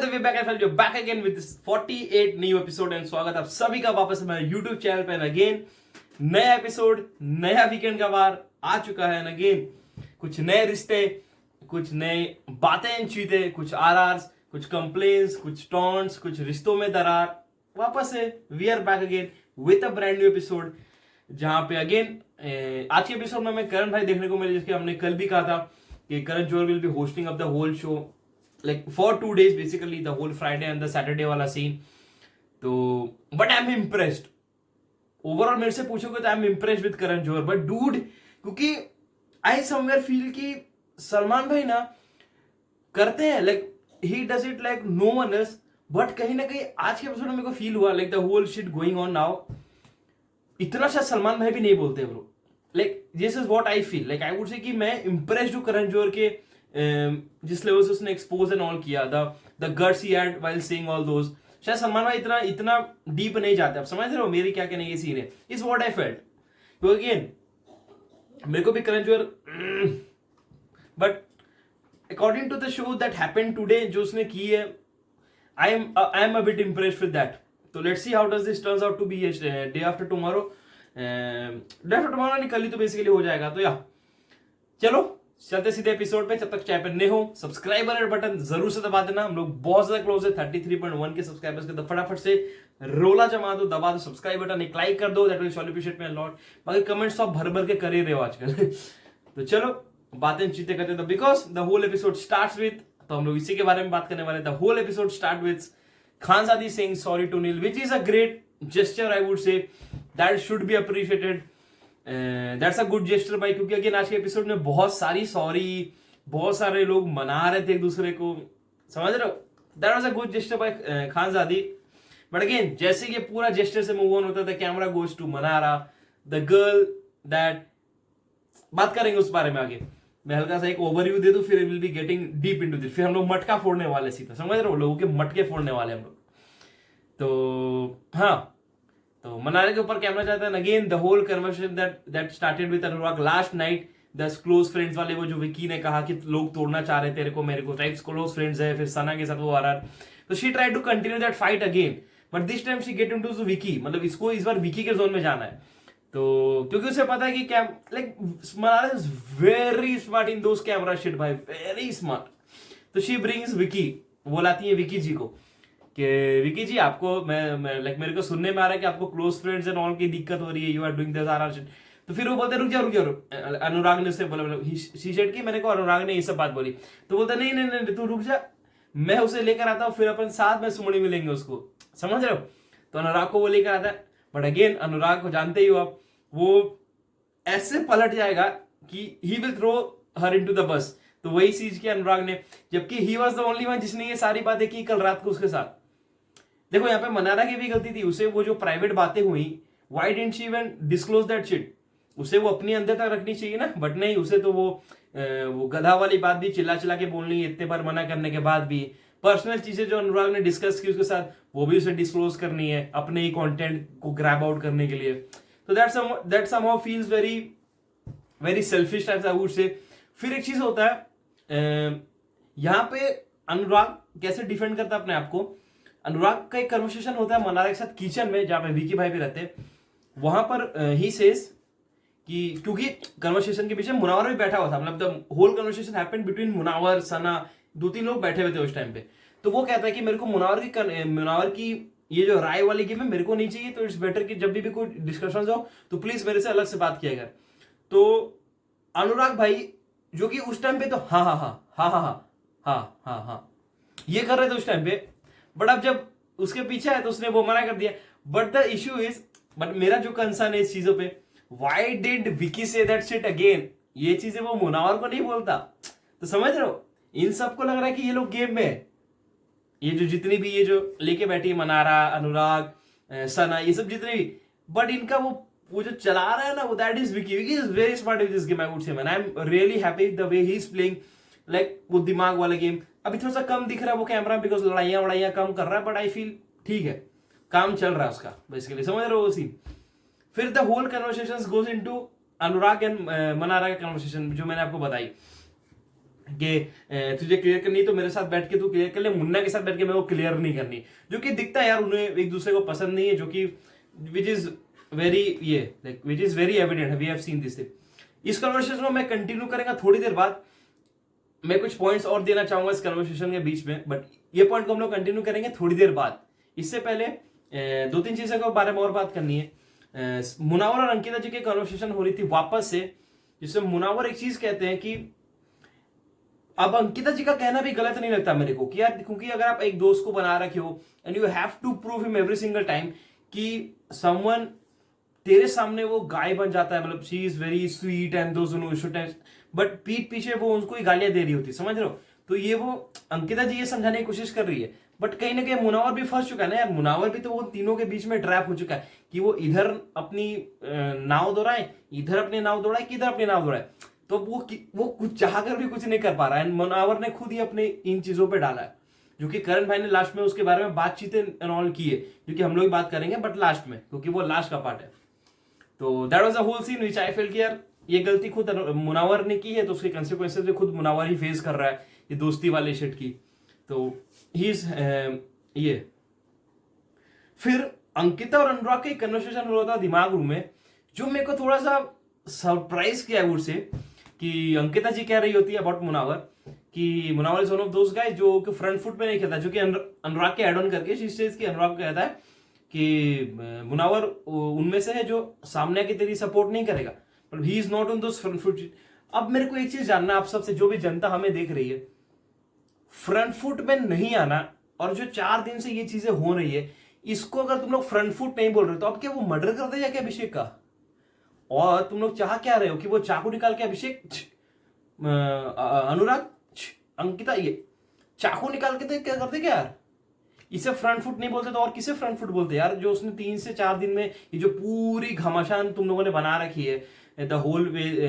WhatsApp way back I fail you back again with 48 new episode and स्वागत आप सभी का वापस हमारे YouTube चैनल पे अगेन नया एपिसोड नया वीकेंड का वार आ चुका है एंड अगेन कुछ नए रिश्ते कुछ नए बातें एंड चीजें कुछ आरआर्स कुछ कंप्लेन्स कुछ टॉन्ट्स कुछ रिश्तों में दरार वापस से we are back again with a brand new episode जहां पे अगेन आज के एपिसोड में हमें करण भाई देखने को मिले जिसके हमने कल भी कहा था कि Karan Johar will be hosting of the whole show like for 2 days basically the whole Friday and the Saturday वाला सीन तो but I'm impressed overall मेरे से पूछोगे तो I'm impressed with Karan Johar but dude क्योंकि I somewhere feel कि सलमान भाई ना करते हैं like he does it like no one else but कहीं ना कहीं आज के एपिसोड में मेरे को फील हुआ like the whole shit going on now इतना शायद सलमान भाई भी नहीं बोलते bro like this is what I feel like I would say कि मैं impressed हूँ करण जोहर के जिस लेवल से उसने एक्सपोज एंड ऑल किया the guts he had while saying all those शायद सलमान भाई इतना डीप नहीं जाते आप समझ रहे हो मेरी क्या कहने की सीन है इज व्हाट आई फेल्ट तो अगेन मेरे को भी Karan Johar but according to the show that happened today जो उसने की है I am a bit impressed with that तो let's see how does this turns out to be day after tomorrow day after tomorrow नहीं कल ही तो बेसिकली हो जाएगा तो या चलो चलते सीधे एपिसोड पे जब तक चैनल पर नए हो सब्सक्राइबर बटन जरूर से दबा देना हम लोग बहुत ज्यादा क्लोज है 33.1 के सब्सक्राइबर्स के तो फटाफट से रोला जमा दो दबा दो सब्सक्राइब बटन एक लाइक कर दो that will surely appreciate me a lot बाकी कमेंट्स सब भर भर के कर ही रहे हो आजकल तो चलो बातें चीतें करते तो because the whole episode starts with तो हम लोग इसी के बारे में बात करने वाले the whole episode start with Khanzaadi saying sorry to Neel which is a great gesture I would say that should be appreciated that's a good gesture भाई क्योंकि अगेन आज के एपिसोड में बहुत सारी सॉरी बहुत सारे लोग मना रहे थे एक दूसरे को समझ रहे हो that was a good gesture by Khanzaadi but again जैसे ये पूरा जेस्टर से मूव ऑन होता था camera goes to Mannara the girl that बात करेंगे उस बारे में आगे मैं हल्का सा एक ओवरव्यू दे दूं फिर will be getting deep into this फिर हम लोग मटका फोड़ने वाले सीधा समझ रहे हो लोगों के मटके फोड़ने वाले हम लोग तो हाँ तो मनारे के ऊपर कैमरा जाता है again the whole conversation that started with Anurag last night the close friends वाले वो जो विकी ने कहा कि लोग तोड़ना चाह रहे तेरे को मेरे को टाइप्स क्लोज फ्रेंड्स है फिर सना के साथ वो आ रहा तो she try to continue that fight again but this time she get into Vicky मतलब इसको इस बार विकी के जोन में जाना है तो क्योंकि उसे पता है कि क्या like Mannara is very smart in those camera shit भाई वेरी स्मार्ट तो शी ब्रिंग्स विकी वो लाती है विकी जी को कि विकी जी आपको मैं लाइक मेरे को सुनने में आ रहा है कि आपको क्लोज फ्रेंड्स एंड ऑल की दिक्कत हो रही है you are doing this are shit तो फिर वो बोलते रुक जाओ अनुराग ने उससे बोला शी सेड की मैंने को अनुराग ने ये सब बात बोली तो बोलता नहीं नहीं नहीं तू रुक जा मैं उसे लेकर आता हूँ फिर अपन साथ में सुमड़ी मिलेंगे उसको समझ रहे हो तो अनुराग को वो लेकर आता है बट अगेन अनुराग को जानते ही हो आप वो ऐसे पलट जाएगा कि he will throw her into the bus तो वही चीज की अनुराग ने जबकि he was the only one जिसने ये सारी बातें की कल रात को उसके साथ देखो यहाँ पे मनारा की भी गलती थी उसे वो जो प्राइवेट बातें हुई why didn't she even disclose that shit उसे वो अपनी अंदर तक रखनी चाहिए ना बट नहीं उसे तो वो गधा वाली बात भी चिल्ला चिल्ला के बोलनी है इतने बार मना करने के बाद भी पर्सनल चीजें जो अनुराग ने डिस्कस की उसके साथ वो भी उसे डिस्क्लोज करनी है अपने ही कंटेंट को ग्रैब आउट करने के लिए तो that somehow feels very very selfish types I would से फिर एक चीज होता है यहाँ पे अनुराग कैसे डिफेंड करता है अपने आप को अनुराग का एक कन्वर्सेशन होता है मनारा के साथ किचन में जहां पे विकी भाई भी रहते हैं वहां पर ही सेज कि क्योंकि कन्वर्सेशन के पीछे मुनावर भी बैठा हुआ था मतलब the whole conversation happened between Munawar Sana 2-3 लोग बैठे हुए थे उस टाइम पे तो वो कहता है कि मेरे को मुनावर की ये जो राय वाली गेम है मेरे को नहीं चाहिए तो इट्स बेटर कि जब भी कोई डिस्कशन हो तो प्लीज मेरे से अलग से बात किया कर तो अनुराग भाई जो कि उस टाइम पे तो हाँ हाँ हाँ हाँ हाँ हाँ हाँ हाँ ये कर रहे थे उस टाइम पे बट अब जब उसके पीछे है तो उसने वो मना कर दिया but the issue is but मेरा जो कंसर्न है इस चीजों पे why did Vicky say that shit again ये चीजें वो मुनावर को नहीं बोलता तो समझ रहे हो इन सबको लग रहा है कि ये लोग गेम में है ये जो जितनी भी ये जो लेके बैठी मनारा अनुराग सना ये सब जितने भी बट इनका वो जो चला रहा है ना वो that is Vicky Vicky is very smart with this game I would से man I am really happy the way he is playing like वो दिमाग वाला गेम अभी थोड़ा सा कम दिख रहा है वो कैमरा बिकॉज लड़ाइयां कम कर रहा है बट आई फील ठीक है काम चल रहा है उसका बेसिकली समझ रहे हो वो सीन फिर the whole conversation goes into Anurag and Mannara का कन्वर्सेशन जो मैंने आपको बताई कि तुझे क्लियर करनी है तो मेरे साथ बैठ के तू क्लियर कर ले, मुन्ना के साथ बैठ के मैं वो क्लियर नहीं करनी, जो कि दिखता है यार उन्हें एक दूसरे को पसंद नहीं है, जो कि विच इज वेरी ये like which is very evident, we have seen this thing. इस कन्वर्सेशन को मैं कंटिन्यू करेंगे थोड़ी देर बाद, मैं कुछ पॉइंट्स और देना चाहूंगा इस कन्वर्सेशन के बीच में, बट ये पॉइंट को हम लोग कंटिन्यू करेंगे थोड़ी देर बाद। इससे पहले दो तीन चीजों के बारे में और बात करनी है। मुनावर और अंकिता जी की कन्वर्सेशन हो रही थी वापस से, जिसमें मुनावर एक चीज कहते हैं कि अब अंकिता जी का कहना भी गलत नहीं लगता मेरे को कि यार, क्योंकि अगर आप एक दोस्त को बना रखे हो and you have to prove him every single time कि समवन तेरे सामने वो गाय बन जाता है, मतलब she is very sweet and those but पीठ पीछे वो उनको ही गालियां दे रही होती, समझ रहे हो? तो ये वो अंकिता जी ये समझाने की कोशिश कर रही है, बट कहीं ना कहीं मुनावर भी फंस चुका है ना यार। मुनावर भी तो वो तीनों के बीच में ट्रैप हो चुका है कि वो इधर अपनी नाव दौड़ाए, इधर अपनी नाव दौड़ाए, कि इधर अपनी नाव दौड़ाए, तो वो कुछ चाहकर भी कुछ नहीं कर पा रहा है। मुनावर ने खुद ही अपने इन चीजों पे डाला है, जो कि करण भाई ने लास्ट में उसके बारे में बातचीतें एनऑल की है, क्योंकि हम लोग बात करेंगे बट लास्ट में, क्योंकि वो लास्ट का पार्ट है। तो that was a whole scene which I fell कि यार ये गलती खुद मुनावर ने की है, तो उसके कंसिक्वेंसेस भी खुद मुनावर ही फेस कर रहा है, ये दोस्ती वाले शिट की। तो ही इज ये फिर अंकिता और अनुराग का कन्वर्सेशन हो रहा था दिमाग रूम में, जो मेरे को थोड़ा सा सरप्राइज किया है से कि अंकिता जी कह रही होती है अबाउट मुनावर कि Munawar is one of those guys जो कि फ्रंट फुट में नहीं खेलता, जो कि अनुराग के एड ऑन करके शीशेज की अनुराग कहता है कि मुनावर उनमें से है जो सामने की तेरी सपोर्ट नहीं करेगा, पर he is not on those front foot. अब मेरे को एक चीज जानना आप सबसे, जो भी जनता हमें देख रही है, फ्रंट फुट में नहीं आना और जो 4 दिन से ये चीजें हो रही है, इसको अगर तुम लोग फ्रंट फुट नहीं बोल रहे तो अब क्या वो मर्डर कर देगा क्या अभिषेक का? और तुम लोग चाह क्या रहे हो कि वो चाकू निकाल के अभिषेक अनुराग अंकिता ये चाकू निकाल के तो क्या करते क्या यार? इसे फ्रंट फुट नहीं बोलते तो और किसे फ्रंट फुट बोलते यार? जो उसने 3 से 4 दिन में ये जो पूरी घमासान तुम लोगों ने बना रखी है, द होल वे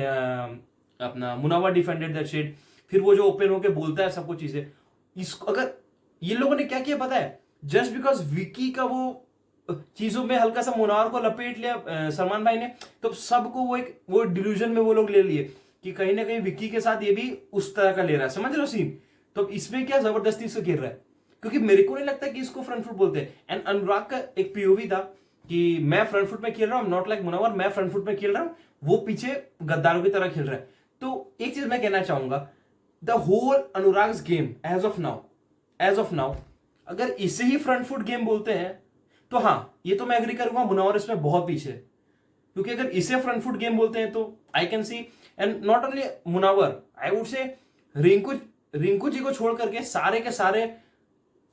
अपना मुनावर डिफेंडेड दैट शिट, फिर वो जो ओपन होके बोलता है सब कुछ चीजें, इसको अगर ये लोगों ने क्या किया पता है, जस्ट बिकॉज विकी का वो चीजों में हल्का सा मुनावर को लपेट लिया सलमान भाई ने, तो सबको वो डिल्यूजन में वो लोग ले लिए कि कहीं ना कहीं विकी के साथ ये भी उस तरह का ले रहा है, समझ रहे हो सीन? तो इसमें क्या जबरदस्ती से गिर रहा है, क्योंकि मेरे को नहीं लगता कि इसको फ्रंट फुट बोलते हैं। एंड अनुराग का एक पीओवी था कि मैं फ्रंट फुट में खेल रहा हूं, नॉट लाइक मुनावर, मैं फ्रंट फुट में खेल रहा हूं, वो पीछे गद्दारों की तरह खेल रहा है। तो एक चीज मैं कहना चाहूंगा, the whole Anurag's game as of now अगर इसे ही फ्रंट फुट गेम बोलते हैं तो हाँ, ये तो मैं एग्री करूंगा, मुनावर इसमें बहुत पीछे, क्योंकि अगर इसे फ्रंट फुट गेम बोलते हैं तो I can see, and not only Munawar, I would say Rinku जी को छोड़ करके सारे के सारे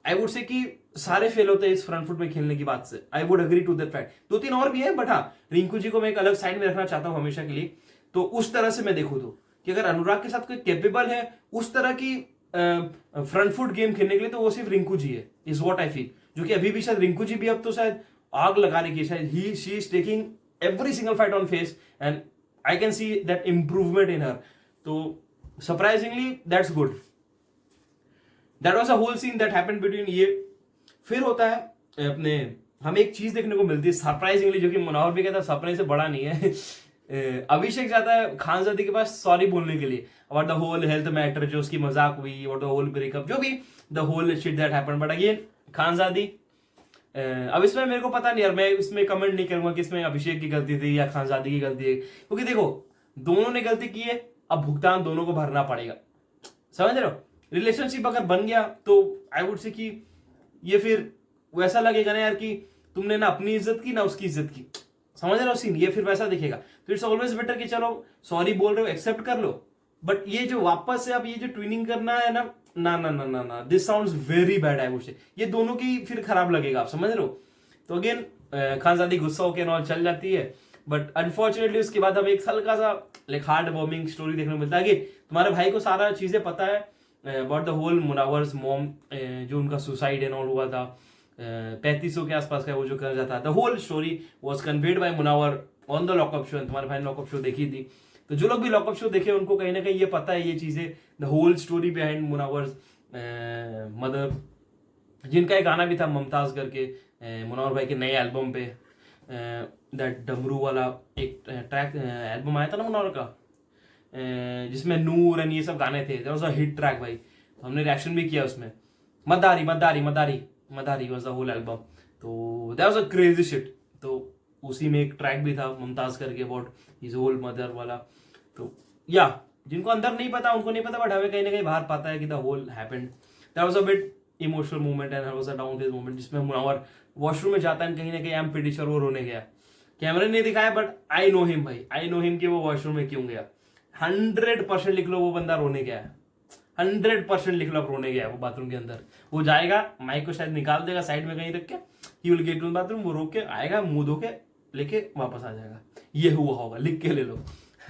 आई वुड से कि सारे फेल होते हैं इस फ्रंट फुट में खेलने की बात से। I would agree to that fact. 2-3 और भी है, बट हाँ, रिंकू जी को मैं एक अलग साइड में रखना चाहता हूं हमेशा के लिए। तो उस तरह से मैं देखूं तो कि अगर अनुराग के साथ कोई कैपेबल है उस तरह की फ्रंट फुट गेम खेलने के लिए, तो वो सिर्फ रिंकू जी है, इज व्हाट आई फील। जो कि अभी भी शायद रिंकू जी भी अब तो शायद आग लगाने की, शायद she is taking every single fight on face and I can see that improvement in her. तो surprisingly that's good. That was a whole scene that happened between ये। फिर होता है अपने, हमें एक चीज देखने को मिलती है सरप्राइजिंगली, जो कि मुनावर भी कहता है सरप्राइज से बड़ा नहीं है। अभिषेक जाता है खानजादी के पास सॉरी बोलने के लिए about the whole health matter, जो उसकी मजाक हुई, और द होल ब्रेकअप, जो भी the whole shit that happened. But again Khanzaadi, अब इसमें मेरे को पता नहीं यार, मैं इसमें कमेंट नहीं करूंगा कि इसमें अभिषेक की गलती थी या खानजादी की गलती है, क्योंकि देखो दोनों ने गलती की है, अब भुगतान दोनों को भरना पड़ेगा, समझ रहे हो? रिलेशनशिप अगर बन गया तो आई वुड से कि ये फिर वैसा लगेगा ना यार कि तुमने ना अपनी इज्जत की ना उसकी इज्जत की, समझ रहे हो सीन? ये फिर वैसा दिखेगा। तो इट्स ऑलवेज बेटर कि चलो सॉरी बोल रहे हो, एक्सेप्ट कर लो, बट ये जो वापस से अब ये जो ट्विनिंग करना है ना, ना ना ना ना ना, this sounds very bad. I would से ये दोनों की फिर खराब लगेगा, आप समझ रहे हो? तो अगेन खानजादी गुस्सा होकर नॉल चल जाती है, बट अनफॉर्चुनेटली उसके बाद हमें एक हल्का सा लाइक हार्ट वार्मिंग स्टोरी देखने को मिलता है कि तुम्हारे भाई को सारा चीजें पता है about the whole Munawar's mom, जो उनका सुसाइड एंड ऑल हुआ था 3500 के आसपास का, वो जो कर जाता, the whole story was conveyed by Munawar on the lockup show. तुम्हारे भाई ने लॉकअप शो देखी थी, तो जो लोग भी लॉकअप शो देखे उनको कहीं ना कहीं ये पता है ये चीजें, the whole story behind Munawar's mother, जिनका एक गाना भी था मुमताज करके मुनावर भाई के नए एल्बम पे, दैट डमरू वाला एक ट्रैक एल्बम आया था ना मुनावर का, जिसमें नूर एंड ये सब गाने थे, that was a hit track भाई, तो हमने रिएक्शन भी किया उसमें। मदारी मदारी मदारी मदारी वाज द होल एल्बम, तो that was a crazy shit. तो उसी में एक ट्रैक भी था मुमताज करके अबाउट हिज होल मदर वाला। तो या जिनको अंदर नहीं पता उनको नहीं पता, बट हमें कहीं ना कहीं बाहर पता है कि the whole happened. That was a bit emotional moment and was a down phase moment, जिसमें मुनव्वर वॉशरूम में जाता है, कहीं ना कहीं आई एम प्रीटी श्योर वो रोने गया। कैमरे नहीं दिखाया बट आई नो हिम भाई, आई नो हिम कि वो वॉशरूम में क्यों गया। 100% लिख लो वो बंदा रोने गया है, 100% लिख लो, रोने गया है वो बाथरूम के अंदर। वो जाएगा, माइक को शायद निकाल देगा साइड में कहीं रख के, he will get to bathroom, वो रोक के आएगा, मुंह धो के लेके वापस आ जाएगा। ये हुआ होगा, लिख के ले लो।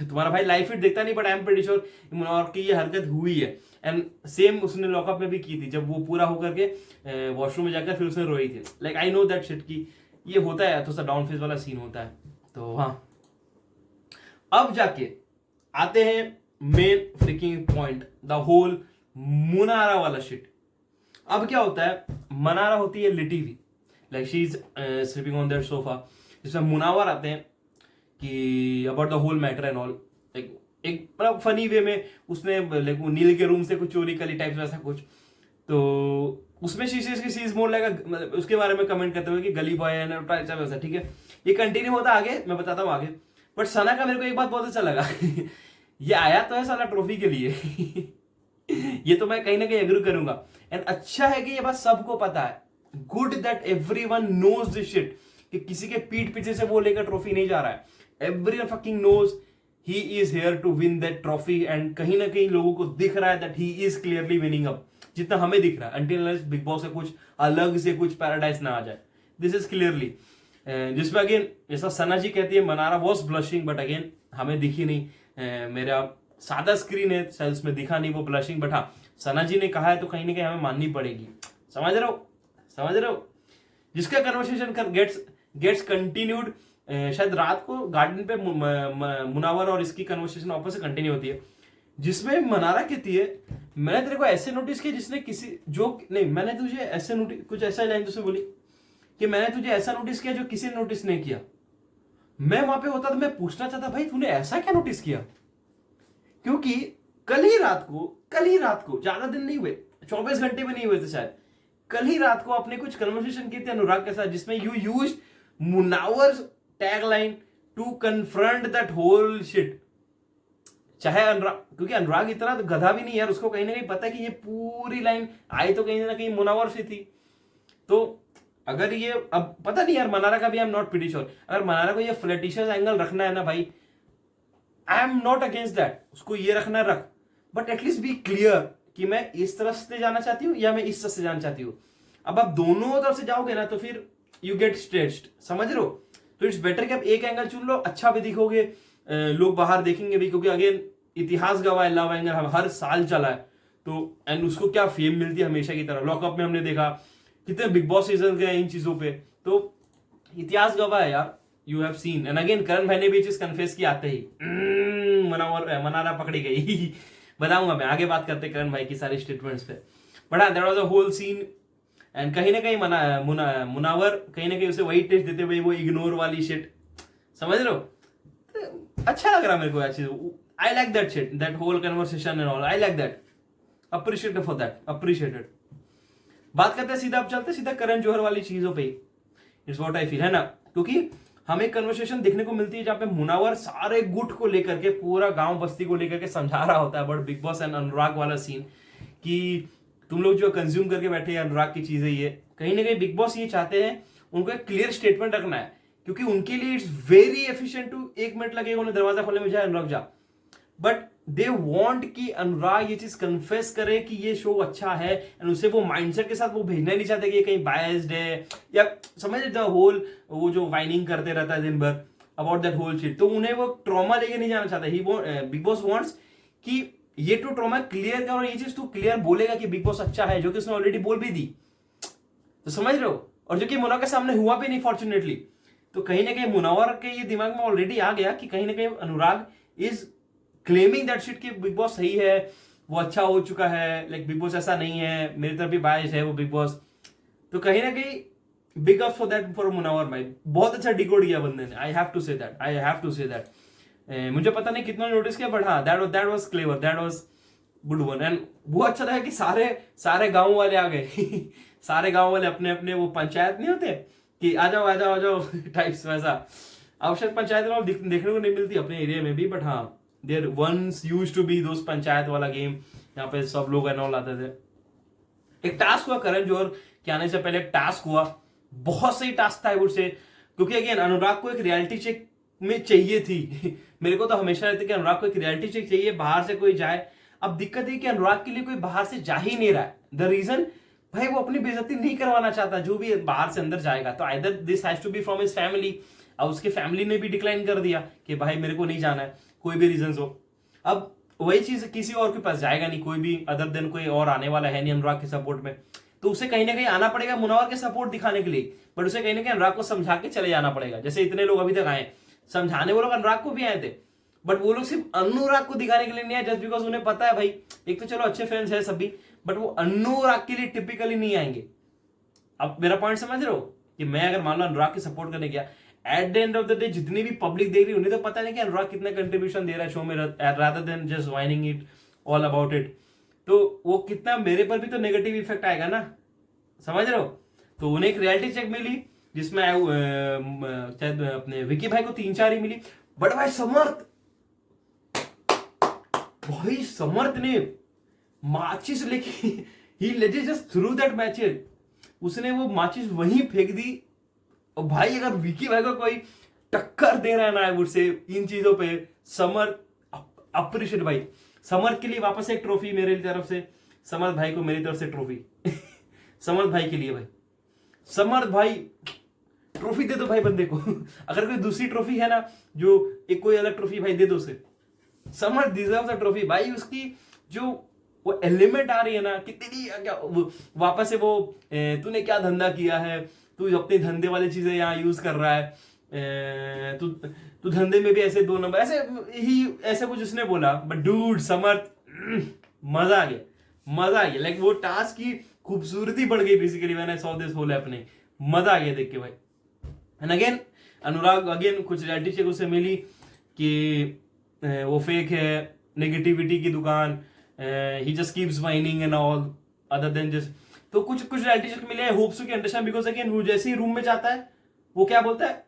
तुम्हारा भाई लाइफ इट देखता नहीं, but I am pretty sure Munawar की ये हरकत हुई है। एंड सेम उसने लॉकअप में भी की थी, जब वो पूरा होकर के वॉशरूम में जाकर फिर उसने रोई थी। Like I know that shit की ये होता है, तो सा डाउन फेज वाला सीन होता है। तो हाँ, अब जाके आते हैं main freaking point, the whole मुनारा वाला शिट। अब क्या होता है, मनारा होती है लिटी हुई, like she is sleeping on that sofa, जिसमें मुनावर आते हैं कि about the whole matter and all, एक मतलब फनी वे में उसने लाइक वो नील के रूम से कुछ चोरी करी टाइप वैसा कुछ। तो उसमें शी इज मोर लाइक, मतलब उसके बारे में कमेंट करते हुए कि गली बॉय है वैसा, ठीक है। ये कंटिन्यू होता आगे, मैं बताता हूँ आगे। बट सना का मेरे को एक बात बहुत अच्छा लगा ये आया तो है साला ट्रॉफी के लिए ये तो मैं कहीं ना कहीं एग्री करूंगा। एंड अच्छा है कि ये बात सबको पता है, good that everyone knows this shit, कि किसी के पीठ पीछे से वो लेकर ट्रॉफी नहीं जा रहा है। Everyone fucking knows he is here to win that trophy, and कहीं ना कहीं लोगों को दिख रहा है that he is clearly winning up, जितना हमें दिख रहा है, अंटिल बिग बॉस से कुछ अलग से कुछ पैराडाइज ना आ जाए। दिस इज क्लियरली, जिसमें अगेन जैसा सना जी कहती है Mannara was blushing, but again हमें दिखी नहीं। मेरा सादा स्क्रीन है शायद उसमें दिखा नहीं वो ब्लशिंग, बट हाँ सना जी ने कहा है तो कहीं ना कहीं हमें माननी पड़ेगी। समझ रहे हो, समझ रहे हो। जिसका कन्वर्सेशन गेट्स कंटिन्यूड, शायद रात को गार्डन पे मुनावर और इसकी कन्वर्सेशन वापस से कंटिन्यू होती है, जिसमें मनारा कहती है मैंने तेरे को ऐसे नोटिस किया जिसने किसी जो नहीं, मैंने तुझे ऐसे नोटिस, कुछ ऐसा लाइन तुझसे बोली कि मैंने तुझे ऐसा नोटिस किया जो किसी ने नोटिस नहीं किया। मैं वहां पे होता तो मैं पूछना चाहता भाई तूने ऐसा क्या नोटिस किया, क्योंकि कल ही रात को ज्यादा दिन नहीं हुए, 24 घंटे में नहीं हुए थे शायद, कल ही रात को आपने कुछ कन्वर्सेशन की थी अनुराग के साथ, जिसमें you used Munawar's tagline to confront that whole shit. चाहे अनुराग, क्योंकि अनुराग इतना तो गधा भी नहीं यार, उसको कहीं ना कहीं पता है कि ये पूरी लाइन आई तो कहीं ना कहीं मुनावर से थी। तो अगर ये, अब पता नहीं यार मनारा का भी I am not pretty sure, अगर मनारा को ये फ्लर्टिशियस एंगल रखना है ना भाई, I am not against that, उसको ये रखना रख, बट एटलीस्ट बी क्लियर कि मैं इस तरफ से जाना चाहती हूँ या मैं इस तरफ से जाना चाहती हूँ। अब आप दोनों तरफ से जाओगे ना तो फिर यू गेट स्ट्रेच्ड, समझ रहे हो। तो इट्स बेटर कि आप एक एंगल चुन लो, अच्छा भी दिखोगे, लोग बाहर देखेंगे भी, क्योंकि अगेन इतिहास गवाह है लव एंगल हर साल चला है, तो एंड उसको क्या फेम मिलती है हमेशा की तरह। लॉकअप में हमने देखा कितने बिग बॉस सीजन गए इन चीजों पे, तो इतिहास गवाह है यार, you have seen. And again Karan भाई ने भी चीज कन्फेस की आते ही, मनारा पकड़ी गई बताऊंगा मैं, आगे बात करते करण भाई की सारी स्टेटमेंट्स पे। बट हाँ, there was a whole scene, and कहीं ना कहीं मुनावर कहीं ना कहीं उसे वही टेस्ट देते हुए वो इग्नोर वाली शिट, समझ रहे हो। अच्छा लग रहा मेरे को चीज, I like that shit, that whole conversation and all, I like that, appreciated for that, appreciated. बात करते हैं सीधा, अब चलते सीधा करण जौहर वाली चीजों पे, इट्स व्हाट आई फील, है ना। क्योंकि हमें कन्वर्सेशन देखने को मिलती है जहां पे मुनावर सारे गुट को लेकर के, पूरा गांव बस्ती को लेकर के समझा रहा होता है बट बिग बॉस एंड अनुराग वाला सीन, कि तुम लोग जो कंज्यूम करके बैठे हैं अनुराग की चीजें, ये कहीं ना कहीं बिग बॉस ये चाहते हैं उनको एक क्लियर स्टेटमेंट रखना है, क्योंकि उनके लिए it's very efficient to 1 minute लगेगा उन्हें दरवाजा खोलने में, जाए अनुराग जा, बट दे वांट कि अनुराग ये चीज कन्फेस करे कि ये शो अच्छा है, एंड उसे वो माइंडसेट के साथ वो भेजना नहीं चाहते कि ये कहीं बायस्ड है, या समझ द होल वो जो वाइनिंग करते रहता है दिन भर अबाउट दैट होल शिट, तो उन्हें वो ट्रॉमा लेके नहीं जाना चाहता। ही बिग बॉस वांट्स कि ये तो ट्रॉमा क्लियर कर, और ये चीज तू क्लियर बोलेगा कि बिग बॉस अच्छा है, जो कि उसने ऑलरेडी बोल भी दी, तो समझ रहे हो, और जो कि मुनावर के सामने हुआ भी नहीं फॉर्चुनेटली। तो कहीं ना कहीं मुनावर के ये दिमाग में ऑलरेडी आ गया कि कहीं ना कहीं अनुराग इज क्लेमिंग दैट शिट कि बिग बॉस सही है, वो अच्छा हो चुका है, लाइक बिग बॉस ऐसा नहीं है, मेरी तरफ भी बायस है वो बिग बॉस। तो कहीं ना कहीं big up for that for Munawar भाई, बहुत अच्छा डिकोड किया बंदे ने, I have to say that, I have to say that. मुझे पता नहीं कितना नोटिस किया, बट हाँ that was clever, that was good one. And वो अच्छा था कि सारे गांव वाले आ गए सारे गांव वाले अपने अपने, वो पंचायत नहीं होते कि आ जाओ आ जाओ आ जाओ टाइप्स, वैसा अब शायद पंचायत में देखने को नहीं मिलती अपने एरिया में भी, बट हाँ there once used to be those panchayat वाला गेम, यहाँ पे सब लोग एंड ऑल आते थे। एक टास्क हुआ करण जोहर के आने से पहले, एक टास्क हुआ, बहुत सही टास्क था आई वुड से, क्योंकि अगेन अनुराग को एक रियलिटी चेक में चाहिए थी मेरे को तो हमेशा रहता कि अनुराग को एक रियलिटी चेक चाहिए, बाहर से कोई जाए। अब दिक्कत है कि अनुराग के लिए कोई बाहर से जा ही नहीं रहा है। द रीजन, भाई वो अपनी बेइज्जती नहीं करवाना चाहता जो भी बाहर से अंदर जाएगा, तो either this has to be from his family. अब उसके फैमिली ने भी डिक्लाइन कर दिया कि भाई मेरे को नहीं जाना है, कोई भी रीजन हो। अब वही चीज किसी और के पास जाएगा नहीं, कोई भी अदर देन कोई और आने वाला है नहीं अनुराग के सपोर्ट में, तो उसे कहीं ना कहीं आना पड़ेगा मुनव्वर के सपोर्ट दिखाने के लिए, बट उसे कहीं ना कहीं अनुराग को समझा के चले जाना पड़ेगा। जैसे इतने लोग अभी तक आए समझाने, वो लोग अनुराग को भी आए थे, बट वो लोग सिर्फ अनुराग को दिखाने के लिए नहीं आए, जस्ट बिकॉज उन्हें पता है भाई एक तो चलो अच्छे फ्रेंड्स है सभी, बट वो अनुराग के लिए टिपिकली नहीं आएंगे। अब मेरा पॉइंट समझ रहे हो कि मैं अगर मान लो अनुराग के सपोर्ट करने गया, at the end of the day जितनी भी पब्लिक देख रही है उन्हें तो पता नहीं कि अनुराग कितना कंट्रीब्यूशन दे रहा है शो में, rather than just whining it all about it, तो वो कितना मेरे पर भी तो नेगेटिव इफेक्ट आएगा ना, समझ रहे हो। तो उन्हें एक रियलिटी चेक मिली जिसमें शायद अपने विकी भाई को 3-4 ही मिली, बट भाई समर्थ ने माचिस लेके ही legend just threw that matches, उसने वो माचिस वहीं फेंक दी। और भाई अगर विकी भाई को कोई टक्कर दे रहा है ना आई वुड से इन चीजों पे, समर्थ अप्रिशिएट भाई। समर्थ के लिए वापस एक ट्रॉफी मेरे तरफ से, समर्थ भाई को मेरी तरफ से ट्रॉफी समर्थ भाई के लिए भाई, समर्थ भाई ट्रॉफी दे दो भाई बंदे को अगर कोई दूसरी ट्रॉफी है ना, जो एक कोई अलग ट्रॉफी भाई दे दो उसे, समर्थ डिजर्व द ट्रॉफी भाई। उसकी जो वो एलिमेंट आ रही है ना कितनी, क्या वापस से वो तूने क्या धंधा किया है, तू अपने धंधे वाली चीजें यहाँ यूज कर रहा है, तू धंधे में भी ऐसे 2 नंबर ऐसे कुछ उसने बोला, बट डूड समर्थ मजा आ गया लाइक वो टास्क की खूबसूरती बढ़ गई basically when I saw this whole happening, मजा आ गया देख के भाई। एंड अगेन अनुराग कुछ रियलिटी चेक उसे मिली कि वो फेक है, नेगेटिविटी की दुकान, he just keeps whining and all other than just, तो कुछ रियलिटी चेक मिले, होप्स कि अंडरस्टैंड, बिकॉज अगेन वो जैसे ही रूम में जाता है वो क्या बोलता है,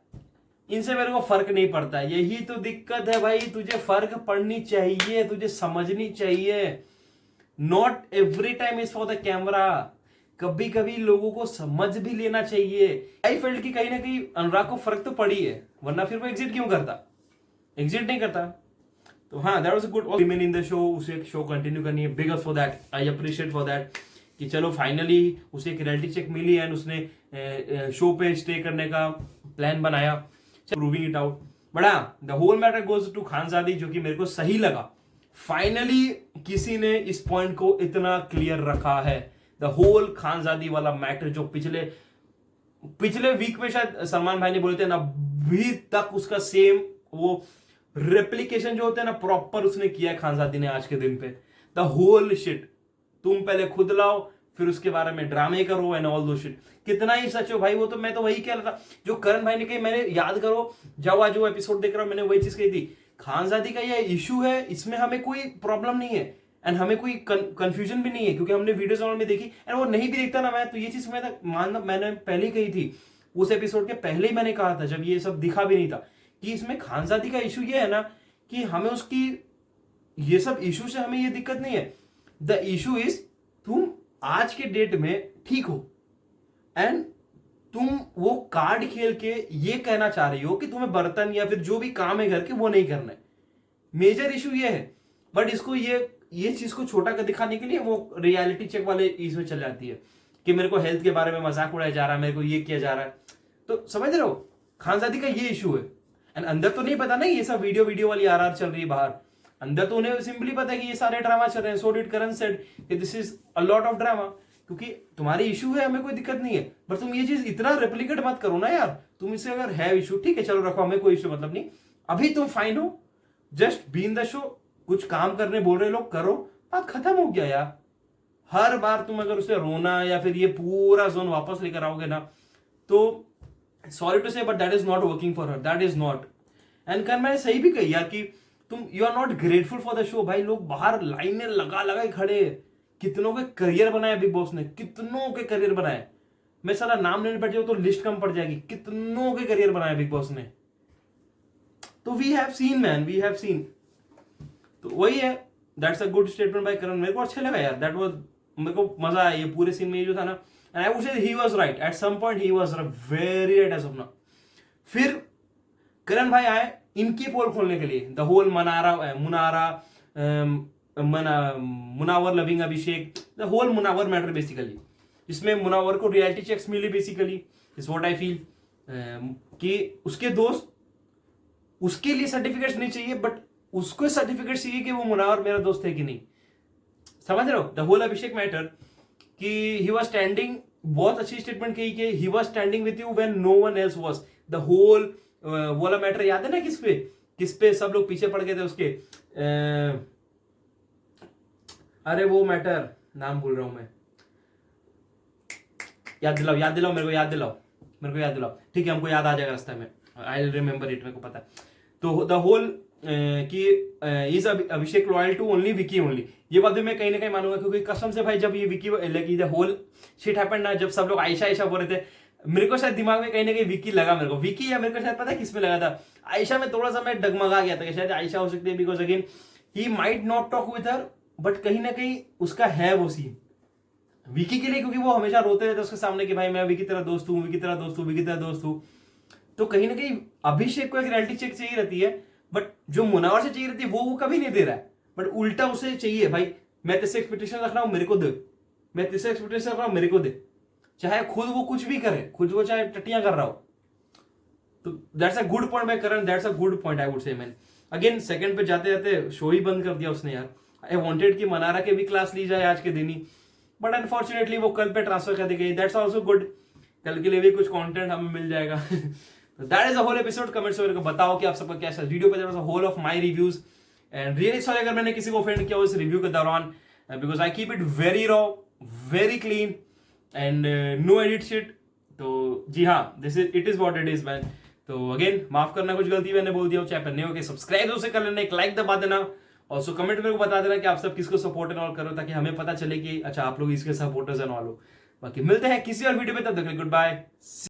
इनसे मेरे को फर्क नहीं पड़ता। यही तो दिक्कत है भाई, तुझे फर्क पड़नी चाहिए, तुझे समझनी चाहिए, not every time is for the camera, कभी कभी लोगों को समझ भी लेना चाहिए। आई फेल्ट कि कहीं ना कहीं अनुराग को फर्क तो पड़ी है, वरना फिर वो एग्जिट क्यों करता, एग्जिट नहीं करता। तो हाँ that was a good remain in the show, उसे शो कंटिन्यू करनी है, big up for that, I appreciate for that कि चलो फाइनली उसे एक रियलिटी चेक मिली एंड उसने शो पे स्टे करने का प्लान बनाया, प्रूविंग इट आउट। बट हाँ the whole matter goes to Khanzaadi, जो कि मेरे को सही लगा, फाइनली किसी ने इस पॉइंट को इतना क्लियर रखा है, द होल खानजादी वाला मैटर जो पिछले वीक में शायद सलमान भाई ने बोले थे ना, अभी तक उसका सेम वो रेप्लिकेशन जो होते हैं ना प्रॉपर उसने किया है खानजादी ने आज के दिन पे। द होल शिट, तुम पहले खुद लाओ फिर उसके बारे में ड्रामे करो एंड ऑल दो शिट, कितना ही सच हो भाई। वो तो मैं तो वही कह रहा था जो करण भाई ने कही, मैंने याद करो जब आज वो एपिसोड देख रहा हूं मैंने वही चीज कही थी, खानजादी का ये इशू है, इसमें हमें कोई प्रॉब्लम नहीं है एंड हमें कोई कंफ्यूजन भी नहीं है, क्योंकि हमने वीडियोस में देखी एंड वो नहीं भी देखता ना मैं, तो ये चीज मैंने पहले ही कही थी, उस एपिसोड के पहले ही मैंने कहा था जब ये सब दिखा भी नहीं था, कि इसमें खानजादी का इशू ये है ना कि हमें उसकी ये सब इशू से हमें ये दिक्कत नहीं है। द इशू इज तुम आज के डेट में ठीक हो एंड तुम वो कार्ड खेल के ये कहना चाह रही हो कि तुम्हें बर्तन या फिर जो भी काम है घर के वो नहीं करना है, मेजर इशू ये है। बट इसको ये चीज को छोटा कर दिखाने के लिए वो रियलिटी चेक वाले इसमें चल जाती है कि मेरे को हेल्थ के बारे में मजाक उड़ाया जा रहा है, मेरे को ये किया जा रहा है, तो समझ रहे हो खानजादी का ये इशू है। एंड अंदर तो नहीं पता ना ये सब वीडियो वाली आरआर चल रही है बाहर, अंदर तो उन्हें सिंपली पता है कि ये सारे ड्रामा चल रहे हैं, सो डिड करण सेड कि this is a lot of drama, क्योंकि तुम्हारी इशू है हमें कोई दिक्कत नहीं है, पर तुम ये चीज इतना रेप्लिकेट मत करो ना यार। तुम इससे अगर है इशू ठीक है चलो रखो, हमें कोई इशू मतलब नहीं, अभी तुम फाइन हो, just be in the show, कुछ काम करने बोल रहे लोग करो, बात खत्म हो गया यार। हर बार तुम अगर उसे रोना या फिर ये पूरा जोन वापस लेकर आओगे ना, तो sorry to say but that is not working for her, that is not. And Karan मैंने सही भी कही यार कि तुम you are not grateful for the show. भाई लोग बाहर लाइनें लगा लगा के खड़े, कितनों के करियर बनाए बिग बॉस ने, कितनों के करियर बनाए। मैं सारा नाम लेने बैठ जाऊं तो लिस्ट कम पड़ जाएगी, कितनों के करियर बनाए बिग बॉस ने। तो we have seen man, we have seen. तो वही है, that's a good statement by Karan. मेरे को अच्छा लगा यार, दैट वाज, मेरे को मजा आया ये पूरे सीन में ये जो था ना। And I would say he was right at some point, he was very right as of now. फिर करण भाई आए इनकी पोल खोलने के लिए, the whole Munawar loving Abhishek, the whole Munawar matter basically, जिसमें मुनावर को रियलिटी चेक्स मिली basically, is what I feel. कि उसके दोस्त उसके लिए सर्टिफिकेट्स नहीं चाहिए, बट उसको सर्टिफिकेट चाहिए कि वो मुनावर मेरा दोस्त है कि नहीं। समझ रहे हो, द होल अभिषेक मैटर कि ही वाज स्टैंडिंग, बहुत अच्छी स्टेटमेंट कही कि he was standing with you when no one else was. The whole वाला मैटर याद है ना, किस पे सब लोग पीछे पड़ गए थे उसके, अरे वो मैटर नाम भूल रहा हूं मैं, याद दिलाओ मेरे को याद दिलाओ। ठीक है, हमको याद आ जाएगा रास्ते में, आई विल रिमेंबर इट, मेरे को पता है। तो द होल कि is Abhishek loyal to only Vicky only, ये बात भी मैं कहीं ना कहीं मानूंगा, क्योंकि कसम से भाई जब ये विकी लगी, द होल शिट हैपेंड ना, जब सब लोग आयशा बोल रहे थे, मेरे को शायद दिमाग में कहीं ना कहीं विकी लगा, मेरे को विकी, या मेरे को शायद पता है किस में लगा था, आयशा में थोड़ा सा मैं डगमगा गया था कि शायद आयशा हो सकती है, because again he might not talk with her, but कहीं ना कहीं उसका है वो सीन विकी के लिए, क्योंकि वो हमेशा रोते रहते उसके सामने कि भाई मैं विकी तेरा दोस्त हूं। तो कहीं ना कहीं अभिषेक को एक रियलिटी चेक चाहिए रहती है, बट जो मुनावर से चाहिए रहती है वो कभी नहीं दे रहा है, बट उल्टा उसे चाहिए, भाई मैं तेरे से एक्सपेक्टेशन रख रहा हूं, मेरे को दे, चाहे खुद वो कुछ भी करे, खुद वो चाहे टट्टियां कर रहा हो। तो that's a good point by Karan, that's a good point I would से। मैन अगेन सेकंड पे जाते जाते शो ही बंद कर दिया उसने यार। आई वांटेड कि मनारा के भी क्लास ली जाए आज के दिन ही, बट अनफॉर्चुनेटली वो कल पे ट्रांसफर कर दी गई। दैट्स आल्सो गुड, कल के लिए भी कुछ कंटेंट हमें मिल जाएगा। तो that is the whole episode. Comments में मेरे को बताओ कि आप सबका कैसा वीडियो पे whole of my reviews, and really sorry अगर मैंने किसी को ऑफेंड किया हो इस रिव्यू के दौरान, because I keep it very raw, very clean and no edit shit. तो जी हाँ, this is it is what it is man. तो अगेन माफ करना कुछ गलती मैंने बोल दिया हो, चाहे पन्ने हो के सब्सक्राइब उसे कर लेना, एक लाइक दबा देना, और सो कमेंट मेरे को बता देना कि आप सब किसको सपोर्ट एंड ऑल करो, ताकि हमें पता चले कि अच्छा आप लोग इसके सपोर्टर्स एंड ऑल हो। बाकी मिलते हैं किसी और वीडियो में, तब तक गुड बाय।